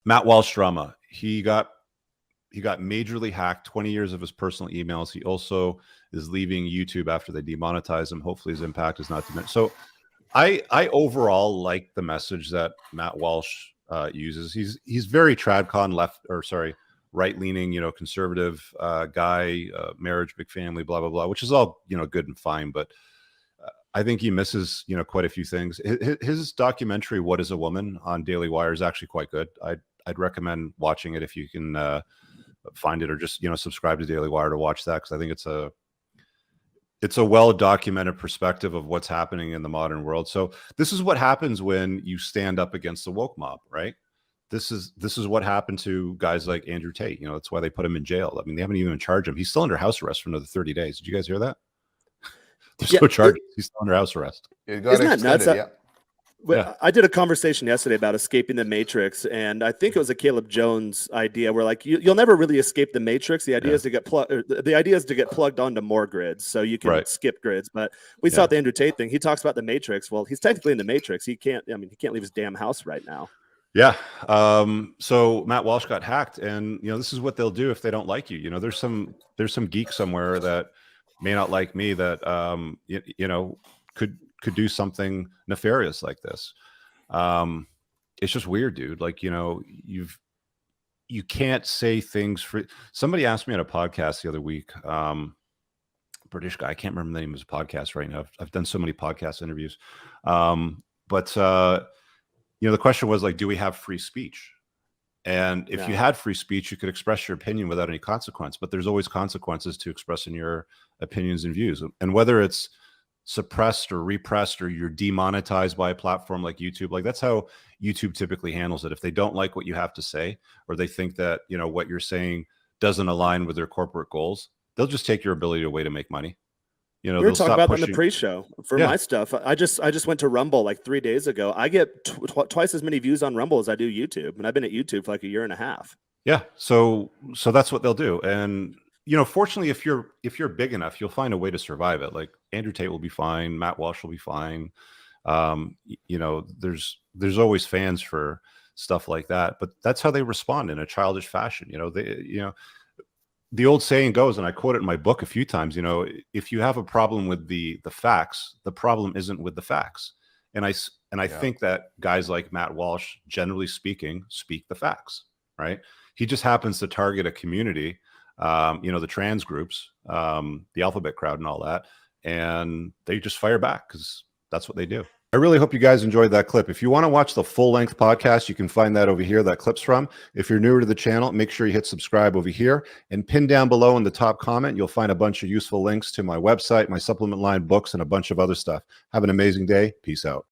Matt Walsh drama. He got majorly hacked. 20 years of his personal emails. He also is leaving YouTube after they demonetize him. Hopefully, his impact is not diminished. So, I overall like the message that Matt Walsh uses. He's very tradcon right leaning, conservative guy, marriage, big family, blah blah blah, which is all good and fine. But I think he misses quite a few things. His documentary "What Is a Woman" on Daily Wire is actually quite good. I'd recommend watching it if you can find it, or just subscribe to Daily Wire to watch that, because I think it's a well-documented perspective of what's happening in the modern world. So this is what happens when you stand up against the woke mob, right? This is what happened to guys like Andrew Tate. That's why they put him in jail. I mean, they haven't even charged him. He's still under house arrest for another 30 days. Did you guys hear that? There's no charges. He's still under house arrest. Isn't that nuts? Yeah. I did a conversation yesterday about escaping the matrix, and I think it was a Caleb Jones idea where you'll never really escape the matrix. The idea is to get plugged onto more grids, so you can skip grids. But we saw the Andrew Tate thing. He talks about the matrix. Well, he's technically in the matrix. He can't leave his damn house right now. Yeah. So Matt Walsh got hacked, and this is what they'll do if they don't like you. There's some geek somewhere that may not like me that could do something nefarious like this. It's just weird, dude. You can't say things for. Somebody asked me on a podcast the other week, British guy, I can't remember the name of his podcast right now. I've done so many podcast interviews. But the question was do we have free speech? And if you had free speech, you could express your opinion without any consequence, but there's always consequences to expressing your opinions and views. And whether it's suppressed or repressed, or you're demonetized by a platform like YouTube, that's how YouTube typically handles it. If they don't like what you have to say, or they think that what you're saying doesn't align with their corporate goals, they'll just take your ability away to make money. We were talking about that in the pre-show for my stuff. I just went to Rumble 3 days ago. I get twice as many views on Rumble as I do YouTube, and I've been at YouTube for a year and a half. Yeah, so that's what they'll do. And fortunately, if you're big enough, you'll find a way to survive it. Andrew Tate will be fine, Matt Walsh will be fine. There's always fans for stuff like that, but that's how they respond, in a childish fashion. The old saying goes, and I quote it in my book a few times, if you have a problem with the facts, the problem isn't with the facts. And I think that guys like Matt Walsh, generally speaking, speak the facts, right? He just happens to target a community, the trans groups, the alphabet crowd and all that, and they just fire back because that's what they do. I really hope you guys enjoyed that clip. If you want to watch the full-length podcast, you can find that over here, that clip's from. If you're newer to the channel, make sure you hit subscribe over here, and pin down below in the top comment, you'll find a bunch of useful links to my website, my supplement line, books, and a bunch of other stuff. Have an amazing day. Peace out.